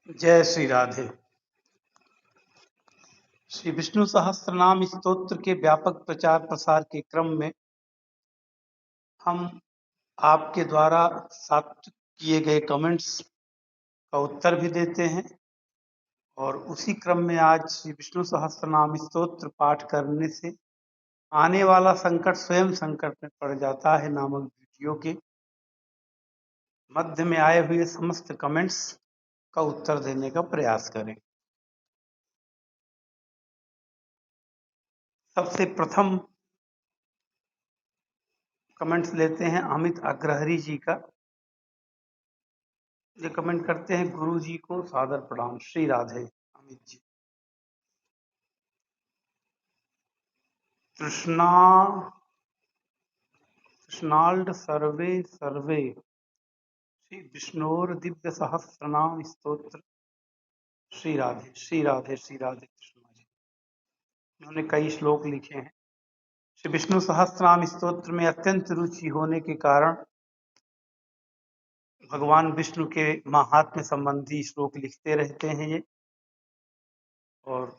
जय श्री राधे। श्री विष्णु सहस्त्रनाम स्तोत्र के व्यापक प्रचार प्रसार के क्रम में हम आपके द्वारा सात्विक किए गए कमेंट्स का उत्तर भी देते हैं और उसी क्रम में आज श्री विष्णु सहस्त्रनाम स्तोत्र पाठ करने से आने वाला संकट स्वयं संकट में पड़ जाता है नामक वीडियो के मध्य में आए हुए समस्त कमेंट्स का उत्तर देने का प्रयास करें। सबसे प्रथम कमेंट्स लेते हैं अमित अग्रहरी जी का। ये कमेंट करते हैं, गुरु जी को सादर प्रणाम। श्री राधे। अमित जी। कृष्णा कृष्णाल्ड सर्वे सर्वे श्री विष्णोर दिव्य सहस्रनाम स्तोत्र। श्री राधे श्री राधे श्री राधे। कृष्णा जी उन्होंने कई श्लोक लिखे हैं। श्री विष्णु सहस्रनाम स्तोत्र में अत्यंत रुचि होने के कारण भगवान विष्णु के महात्म्य संबंधी श्लोक लिखते रहते हैं ये, और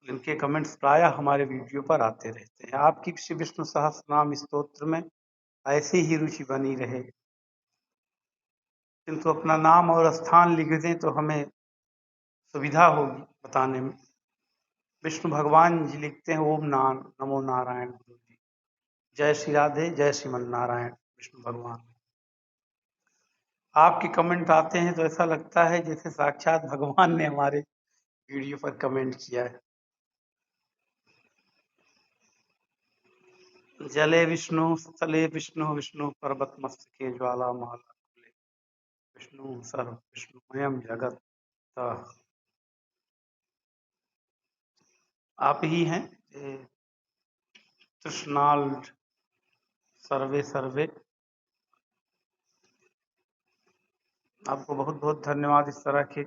इनके कमेंट्स प्रायः हमारे वीडियो पर आते रहते हैं। आपकी श्री विष्णु सहस्रनाम स्तोत्र में ऐसी ही रुचि बनी रहे, किंतु अपना नाम और स्थान लिख दें तो हमें सुविधा होगी बताने में। विष्णु भगवान जी लिखते हैं, ओम नमो नारायण गुरु जी। जय श्री राधे, जय श्रीमन नारायण विष्णु भगवान। आपके कमेंट आते हैं तो ऐसा लगता है जैसे साक्षात भगवान ने हमारे वीडियो पर कमेंट किया है। जले विष्णु स्थले विष्णु विष्णु पर्वत मस्तके ज्वाला माला कुले विष्णु सर्व विष्णुमयम जगत। आप ही हैं तृष्णाल सर्वे सर्वे। आपको बहुत बहुत धन्यवाद इस तरह के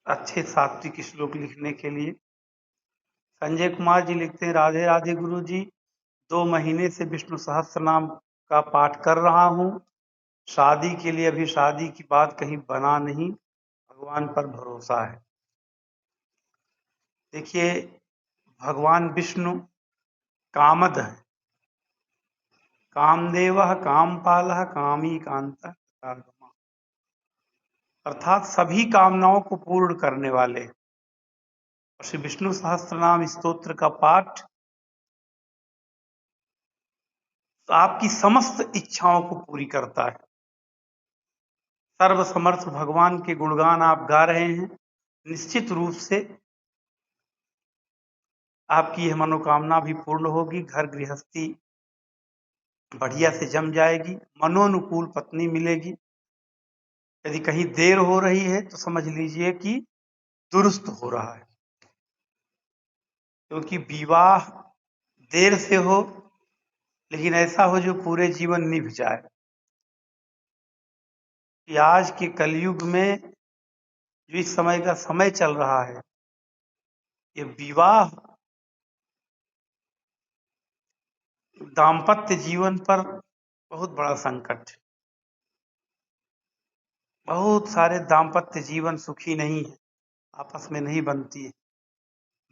अच्छे सात्विक श्लोक लिखने के लिए। संजय कुमार जी लिखते हैं, राधे राधे गुरु जी, 2 महीने से विष्णु सहस्त्रनाम का पाठ कर रहा हूँ। शादी के लिए अभी शादी की बात कहीं बना नहीं, भगवान पर भरोसा है। देखिए, भगवान विष्णु कामद है, कामदेवः कामपालः कामी कांता, अर्थात सभी कामनाओं को पूर्ण करने वाले। श्री विष्णु सहस्त्रनाम स्तोत्र का पाठ आपकी समस्त इच्छाओं को पूरी करता है। सर्वसमर्थ भगवान के गुणगान आप गा रहे हैं, निश्चित रूप से आपकी यह मनोकामना भी पूर्ण होगी। घर गृहस्थी बढ़िया से जम जाएगी, मनोनुकूल पत्नी मिलेगी। यदि कहीं देर हो रही है तो समझ लीजिए कि दुरुस्त हो रहा है, क्योंकि विवाह देर से हो लेकिन ऐसा हो जो पूरे जीवन निभ जाए। कि आज के कलयुग में जो इस समय का समय चल रहा है, ये विवाह दाम्पत्य जीवन पर बहुत बड़ा संकट है। बहुत सारे दाम्पत्य जीवन सुखी नहीं है, आपस में नहीं बनती है,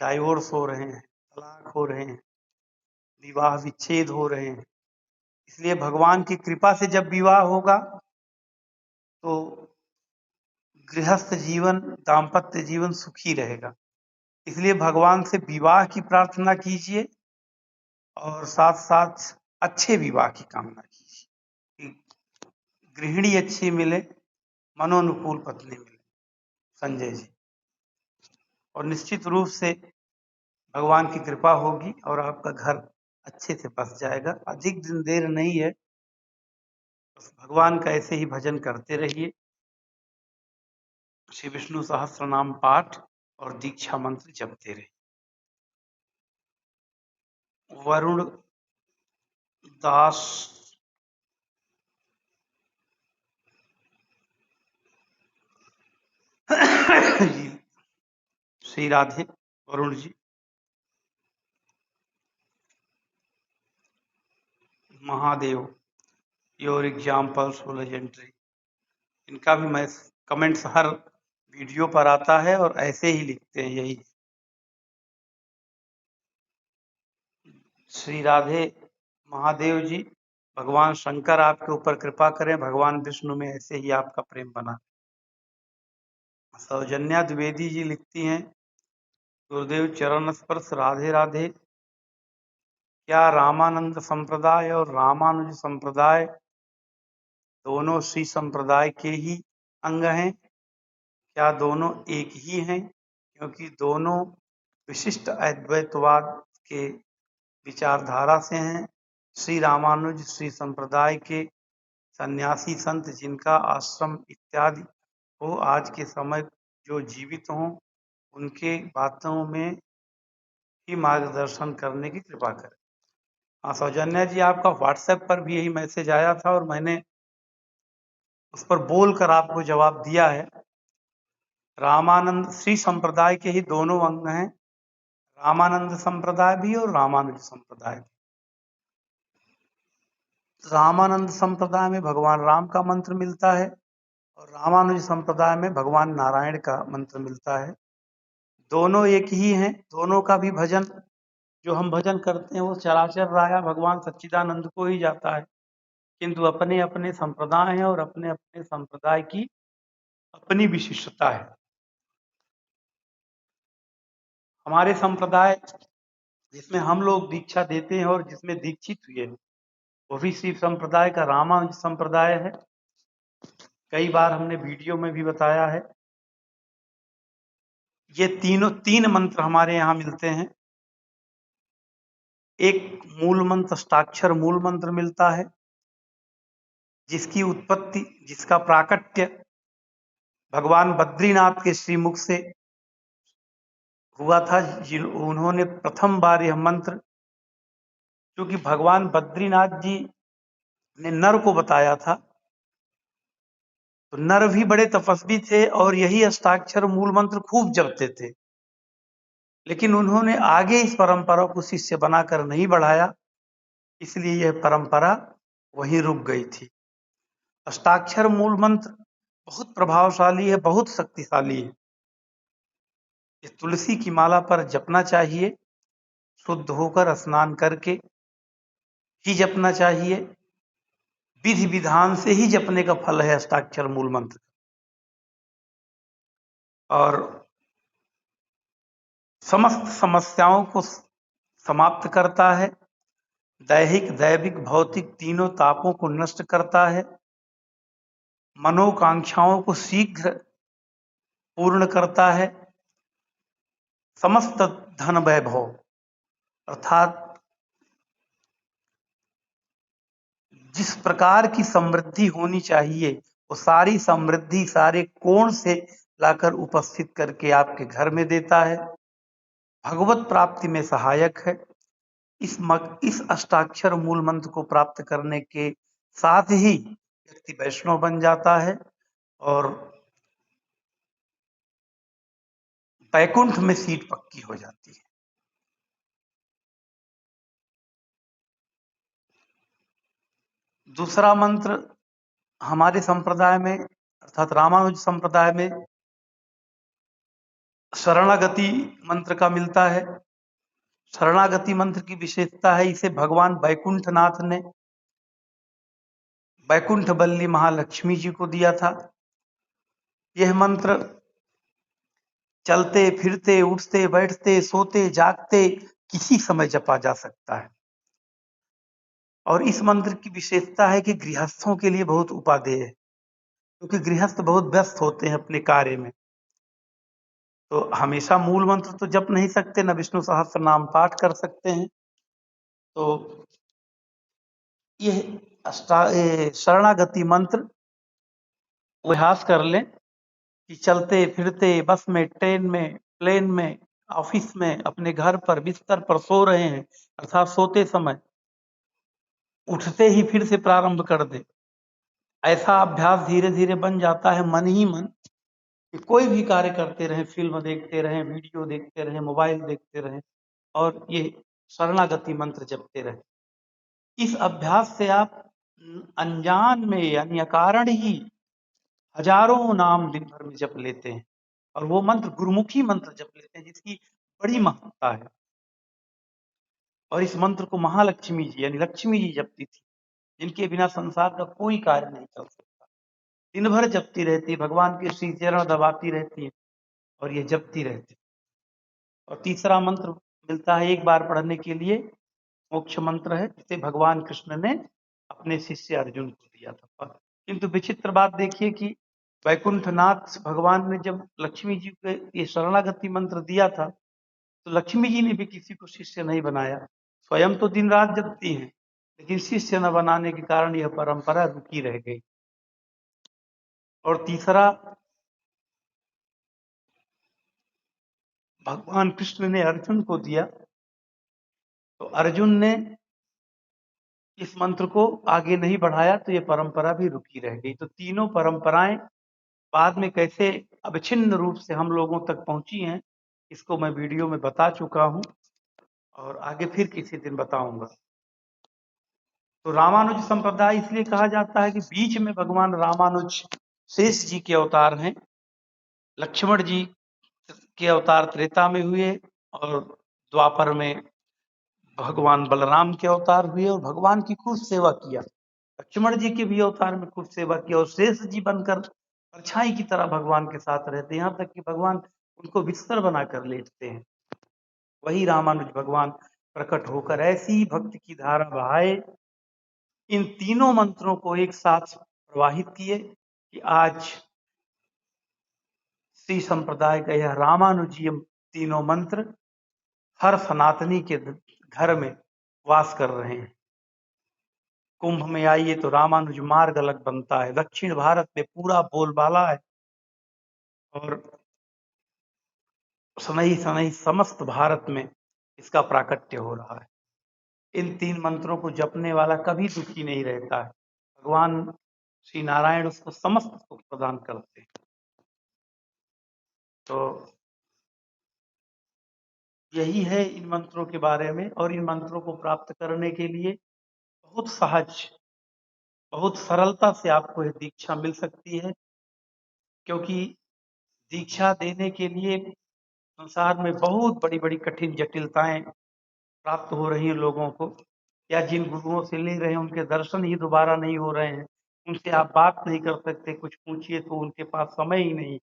डाइवोर्स हो रहे हैं, तलाक हो रहे हैं, विवाह विच्छेद हो रहे हैं। इसलिए भगवान की कृपा से जब विवाह होगा तो गृहस्थ जीवन, दाम्पत्य जीवन सुखी रहेगा। इसलिए भगवान से विवाह की प्रार्थना कीजिए और साथ साथ अच्छे विवाह की कामना कीजिए कि गृहिणी अच्छी मिले, मनोनुकूल पत्नी मिले। संजय जी, और निश्चित रूप से भगवान की कृपा होगी और आपका घर अच्छे से बस जाएगा। अधिक दिन देर नहीं है, बस भगवान का ऐसे ही भजन करते रहिए। श्री विष्णु सहस्त्र नाम पाठ और दीक्षा मंत्र जपते रहिए। Varun Das ji, Shri Radhe. Varun ji, Mahadev, your examples legendary. इनका भी मैं कमेंट्स हर वीडियो पर आता है और ऐसे ही लिखते हैं। यही श्री राधे महादेव जी, भगवान शंकर आपके ऊपर कृपा करें, भगवान विष्णु में ऐसे ही आपका प्रेम बना। सौजन्या द्विवेदी जी लिखती हैं, गुरुदेव चरण स्पर्श, राधे राधे। क्या रामानंद संप्रदाय और रामानुज संप्रदाय दोनों श्री संप्रदाय के ही अंग हैं? क्या दोनों एक ही हैं? क्योंकि दोनों विशिष्ट अद्वैतवाद के विचारधारा से हैं। श्री रामानुज श्री संप्रदाय के सन्यासी संत जिनका आश्रम इत्यादि हो, आज के समय जो जीवित हों, उनके बातों में ही मार्गदर्शन करने की कृपा करें। हाँ सौजन्या जी, आपका व्हाट्सएप पर भी यही मैसेज आया था और मैंने उस पर बोलकर आपको जवाब दिया है। रामानंद श्री संप्रदाय के ही दोनों अंग हैं, रामानंद संप्रदाय भी और रामानुज संप्रदाय भी। रामानंद संप्रदाय में भगवान राम का मंत्र मिलता है और रामानुज संप्रदाय में भगवान नारायण का मंत्र मिलता है। दोनों एक ही हैं। दोनों का भी भजन जो हम भजन करते हैं वो चराचर राया भगवान सच्चिदानंद को ही जाता है, किंतु अपने अपने संप्रदाय हैं और अपने अपने संप्रदाय की अपनी विशिष्टता है। हमारे संप्रदाय जिसमें हम लोग दीक्षा देते हैं और जिसमें दीक्षित हुए, वो भी शिव संप्रदाय का रामानुज संप्रदाय है। कई बार हमने वीडियो में भी बताया है। ये तीन मंत्र हमारे यहाँ मिलते हैं। एक मूल मंत्र, अष्टाक्षर मूल मंत्र मिलता है, जिसकी उत्पत्ति, जिसका प्राकट्य भगवान बद्रीनाथ के श्रीमुख से हुआ था। उन्होंने प्रथम बार यह मंत्र, क्योंकि भगवान बद्रीनाथ जी ने नर को बताया था, तो नर भी बड़े तपस्वी थे और यही अष्टाक्षर मूल मंत्र खूब जपते थे, लेकिन उन्होंने आगे इस परंपरा को शिष्य बनाकर नहीं बढ़ाया, इसलिए यह परंपरा वहीं रुक गई थी। अष्टाक्षर मूल मंत्र बहुत प्रभावशाली है, बहुत शक्तिशाली है। इस तुलसी की माला पर जपना चाहिए, शुद्ध होकर स्नान करके ही जपना चाहिए। विधि विधान से ही जपने का फल है अष्टाक्षर मूल मंत्र। और समस्त समस्याओं को समाप्त करता है, दैहिक दैविक भौतिक तीनों तापों को नष्ट करता है, मनोकांक्षाओं को शीघ्र पूर्ण करता है, समस्त धन वैभव अर्थात जिस प्रकार की समृद्धि होनी चाहिए वो सारी समृद्धि सारे कोण से लाकर उपस्थित करके आपके घर में देता है, भगवत प्राप्ति में सहायक है। इस अष्टाक्षर मूल मंत्र को प्राप्त करने के साथ ही व्यक्ति वैष्णव बन जाता है और बैकुंठ में सीट पक्की हो जाती है। दूसरा मंत्र हमारे संप्रदाय में अर्थात रामानुज संप्रदाय में शरणागति मंत्र का मिलता है। शरणागति मंत्र की विशेषता है, इसे भगवान बैकुंठनाथ ने बैकुंठ बल्ली महालक्ष्मी जी को दिया था। यह मंत्र चलते फिरते उठते बैठते सोते जागते किसी समय जपा जा सकता है। और इस मंत्र की विशेषता है कि गृहस्थों के लिए बहुत उपादेय है, क्योंकि गृहस्थ बहुत व्यस्त होते हैं अपने कार्य में, तो हमेशा मूल मंत्र तो जप नहीं सकते, न विष्णु सहस्त्र नाम पाठ कर सकते हैं। तो यह शरणागति मंत्र अभ्यास कर लें कि चलते फिरते बस में, ट्रेन में, प्लेन में, ऑफिस में, अपने घर पर बिस्तर पर सो रहे हैं अर्थात सोते समय, उठते ही फिर से प्रारंभ कर दे। ऐसा अभ्यास धीरे धीरे बन जाता है मन ही मन, कि कोई भी कार्य करते रहें, फिल्म देखते रहें, वीडियो देखते रहें, मोबाइल देखते रहें और ये शरणागति मंत्र जपते रहें। इस अभ्यास से आप अनजान में यानी अकारण ही हजारों नाम दिन भर में जप लेते हैं और वो मंत्र गुरुमुखी मंत्र जप लेते हैं जिसकी बड़ी महत्ता है। और इस मंत्र को महालक्ष्मी जी यानी लक्ष्मी जी जपती थी, जिनके बिना संसार का कोई कार्य नहीं चल सकता। दिन भर जपती रहती, भगवान के श्री चरण दबाती रहती है और ये जपती रहती। और तीसरा मंत्र मिलता है एक बार पढ़ने के लिए, मोक्ष मंत्र है, जिसे भगवान कृष्ण ने अपने शिष्य अर्जुन को दिया था। किंतु विचित्र बात देखिए कि वैकुंठनाथ भगवान ने जब लक्ष्मी जी को ये शरणागति मंत्र दिया था, तो लक्ष्मी जी ने भी किसी को शिष्य नहीं बनाया। स्वयं तो दिन रात जपती हैं, लेकिन शिष्य न बनाने के कारण यह परंपरा रुकी रह गई। और तीसरा, भगवान कृष्ण ने अर्जुन को दिया, तो अर्जुन ने इस मंत्र को आगे नहीं बढ़ाया, तो ये परंपरा भी रुकी रह गई। तो तीनों परंपराएं बाद में कैसे अविच्छिन्न रूप से हम लोगों तक पहुंची हैं, इसको मैं वीडियो में बता चुका हूं और आगे फिर किसी दिन बताऊंगा। तो रामानुज संप्रदाय इसलिए कहा जाता है कि बीच में भगवान रामानुज शेष जी के अवतार हैं। लक्ष्मण जी के अवतार त्रेता में हुए और द्वापर में भगवान बलराम के अवतार हुए और भगवान की खूब सेवा किया। लक्ष्मण जी के भी अवतार में खूब सेवा किया और शेष जी बनकर परछाई की तरह भगवान के साथ रहते, यहाँ तक कि भगवान उनको बिस्तर बनाकर लेटते हैं। वही रामानुज भगवान प्रकट होकर ऐसी भक्ति की धारा बहाए, इन तीनों मंत्रों को एक साथ प्रवाहित किए कि आज श्री संप्रदाय का यह रामानुजीय तीनों मंत्र हर सनातनी के घर में वास कर रहे हैं। कुंभ में आइए तो रामानुज मार्ग अलग बनता है, दक्षिण भारत में पूरा बोलबाला है और सनई सनई समस्त भारत में इसका प्राकट्य हो रहा है। इन तीन मंत्रों को जपने वाला कभी दुखी नहीं रहता है, भगवान श्री नारायण उसको समस्त सुख प्रदान करते हैं। तो यही है इन मंत्रों के बारे में। और इन मंत्रों को प्राप्त करने के लिए बहुत सहज, बहुत सरलता से आपको यह दीक्षा मिल सकती है, क्योंकि दीक्षा देने के लिए संसार में बहुत बड़ी बड़ी कठिन जटिलताएं प्राप्त हो रही हैं लोगों को, या जिन गुरुओं से ले रहे हैं उनके दर्शन ही दोबारा नहीं हो रहे हैं, उनसे आप बात नहीं कर सकते, कुछ पूछिए तो उनके पास समय ही नहीं,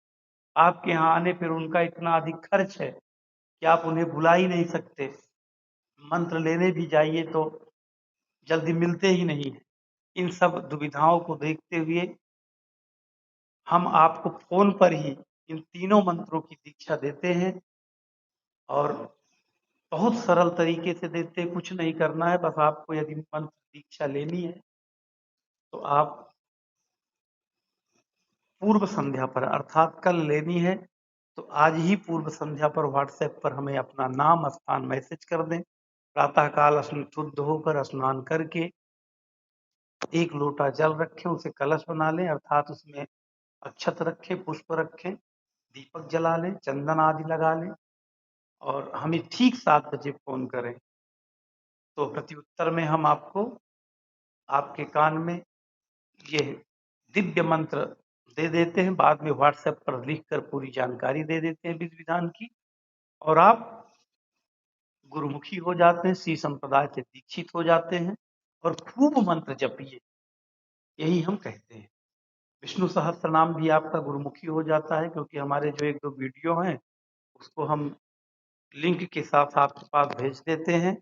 आपके यहाँ आने पर उनका इतना अधिक खर्च है कि आप उन्हें बुला ही नहीं सकते, मंत्र लेने भी जाइए तो जल्दी मिलते ही नहीं है। इन सब दुविधाओं को देखते हुए हम आपको फोन पर ही इन तीनों मंत्रों की दीक्षा देते हैं और बहुत सरल तरीके से देते, कुछ नहीं करना है, बस आपको यदि मंत्र दीक्षा लेनी है तो आप पूर्व संध्या पर, अर्थात कल लेनी है तो आज ही पूर्व संध्या पर व्हाट्सएप पर हमें अपना नाम स्थान मैसेज कर दें। प्रातःकाल शुद्ध होकर स्नान करके एक लोटा जल रखें, उसे कलश बना लें, अर्थात उसमें अक्षत रखें, पुष्प रखें, दीपक जला लें, चंदन आदि लगा लें और हमें ठीक 7 बजे फोन करें। तो प्रत्युत्तर में हम आपको आपके कान में ये दिव्य मंत्र दे देते हैं, बाद में व्हाट्सएप पर लिखकर पूरी जानकारी दे देते हैं विधि विधान की, और आप गुरुमुखी हो जाते हैं, श्री संप्रदाय से दीक्षित हो जाते हैं और खूब मंत्र जपिए, यही हम कहते हैं। विष्णु सहस्त्र नाम भी आपका गुरुमुखी हो जाता है, क्योंकि हमारे जो 1-2 वीडियो हैं उसको हम लिंक के साथ आपके पास भेज देते हैं,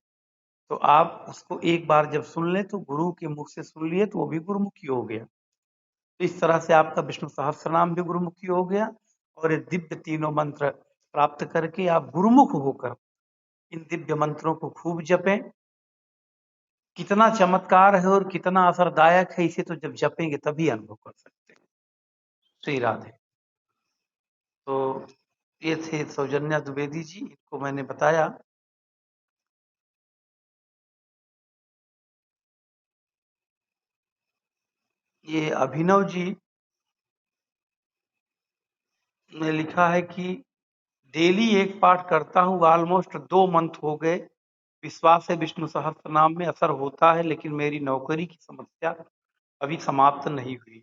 तो आप उसको एक बार जब सुन लें तो गुरु के मुख से सुन लिए तो वो भी गुरुमुखी हो गया। तो इस तरह से आपका विष्णु सहस्त्रनाम भी गुरुमुखी हो गया और ये दिव्य तीनों मंत्र प्राप्त करके आप गुरुमुख होकर इन दिव्य मंत्रों को खूब जपें। कितना चमत्कार है और कितना असरदायक है, इसे तो जब जपेंगे तभी अनुभव कर सकते हैं। श्री राधे। तो ये थे सौजन्या द्विवेदी जी, इनको मैंने बताया। ये अभिनव जी ने लिखा है कि डेली एक पाठ करता हूँ, ऑलमोस्ट 2 मंथ हो गए, विश्वास है विष्णु सहस्त्र नाम में असर होता है, लेकिन मेरी नौकरी की समस्या अभी समाप्त नहीं हुई है।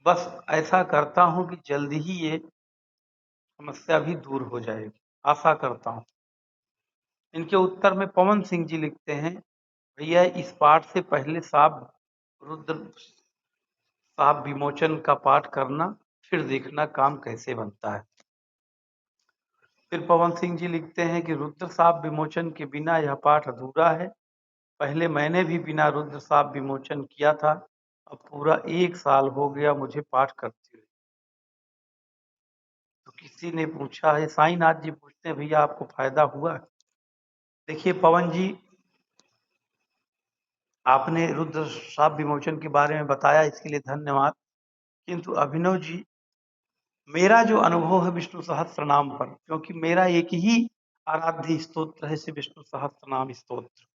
बस ऐसा करता हूँ कि जल्दी ही ये समस्या भी दूर हो जाएगी, आशा करता हूँ। इनके उत्तर में पवन सिंह जी लिखते हैं, भैया इस पाठ से पहले रुद्र साप विमोचन का पाठ करना, फिर देखना काम कैसे बनता है। फिर पवन सिंह जी लिखते हैं कि रुद्र साप विमोचन के बिना यह पाठ अधूरा है। पहले मैंने भी बिना रुद्र साप विमोचन किया था, अब पूरा 1 साल हो गया मुझे पाठ करते हुए। तो किसी ने पूछा है, साईनाथ जी पूछते हैं, भैया आपको फायदा हुआ? देखिए पवन जी, आपने रुद्र साप विमोचन के बारे में बताया, इसके लिए धन्यवाद। किंतु अभिनव जी, मेरा जो अनुभव है विष्णु सहस्त्र नाम पर, क्योंकि मेरा एक ही आराध्य स्तोत्र है श्री विष्णु सहस्त्र नाम स्तोत्र,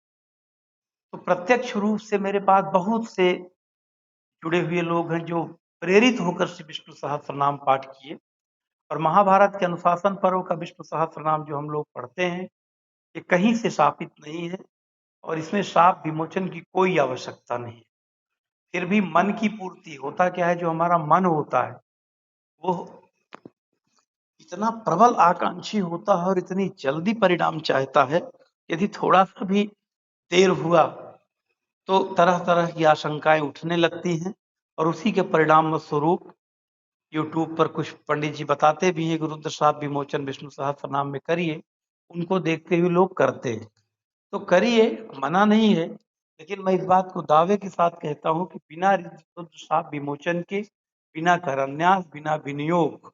तो प्रत्यक्ष रूप से मेरे पास बहुत से जुड़े हुए लोग हैं जो प्रेरित होकर श्री विष्णु सहस्त्र नाम पाठ किए। और महाभारत के अनुशासन पर्व का विष्णु सहस्त्र नाम जो हम लोग पढ़ते हैं, ये कहीं से शापित नहीं है और इसमें शाप विमोचन की कोई आवश्यकता नहीं है। फिर भी मन की पूर्ति, होता क्या है, जो हमारा मन होता है वो इतना प्रबल आकांक्षी होता है और इतनी जल्दी परिणाम चाहता है, यदि थोड़ा सा भी देर हुआ तो तरह तरह की आशंकाएं उठने लगती हैं और उसी के परिणाम स्वरूप यूट्यूब पर कुछ पंडित जी बताते भी हैं कि रुद्र साप विमोचन विष्णु सहस्त्र नाम में करिए, उनको देखते हुए लोग करते हैं। तो करिए, मना नहीं है, लेकिन मैं इस बात को दावे के साथ कहता हूं कि बिना रुद्र साप विमोचन के, बिना करन्यास, बिना विनियोग,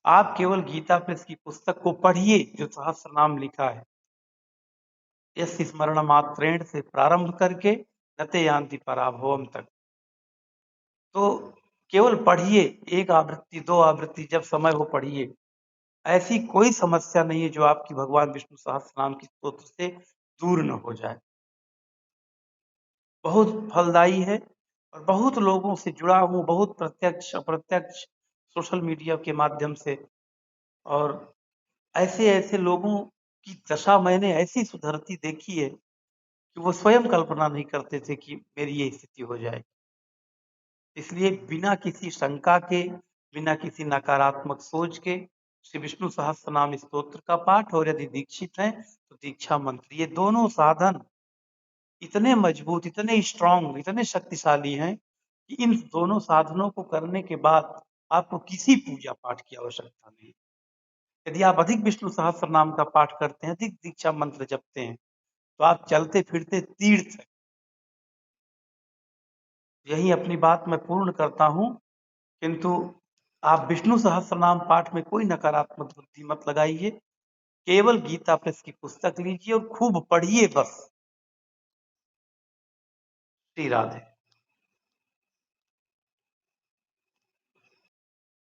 आप केवल गीता प्रेस की पुस्तक को पढ़िए जो सहस्त्र नाम लिखा है, यस स्मरण मात्रेण से प्रारंभ करके नते यान्ति पराभवम तक। तो केवल पढ़िए, 1 आवृत्ति 2 आवृत्ति जब समय हो पढ़िए। ऐसी कोई समस्या नहीं है जो आपकी भगवान विष्णु सहस्त्र नाम की स्तोत्र से दूर न हो जाए। बहुत फलदायी है और बहुत लोगों से जुड़ा हूँ, बहुत प्रत्यक्ष अप्रत्यक्ष सोशल मीडिया के माध्यम से, और ऐसे लोगों की दशा मैंने ऐसी सुधरती देखी है कि वो स्वयं कल्पना नहीं करते थे कि मेरी ये स्थिति हो जाए। इसलिए बिना किसी शंका के, बिना किसी नकारात्मक सोच के श्री विष्णु सहस्त्र नाम स्तोत्र का पाठ, और यदि दीक्षित हैं तो दीक्षा मंत्र, ये दोनों साधन इतने मजबूत, इतने स्ट्रांग, इतने शक्तिशाली हैं कि इन दोनों साधनों को करने के बाद आपको किसी पूजा पाठ की आवश्यकता नहीं। यदि आप अधिक विष्णु सहस्त्र नाम का पाठ करते हैं, अधिक दीक्षा मंत्र जपते हैं, तो आप चलते फिरते तीर्थ हैं। यही अपनी बात मैं पूर्ण करता हूं, किंतु आप विष्णु सहस्त्र नाम पाठ में कोई नकारात्मक बुद्धि मत लगाइए, केवल गीता प्रेस की पुस्तक लीजिए और खूब पढ़िए बस। श्री राधे।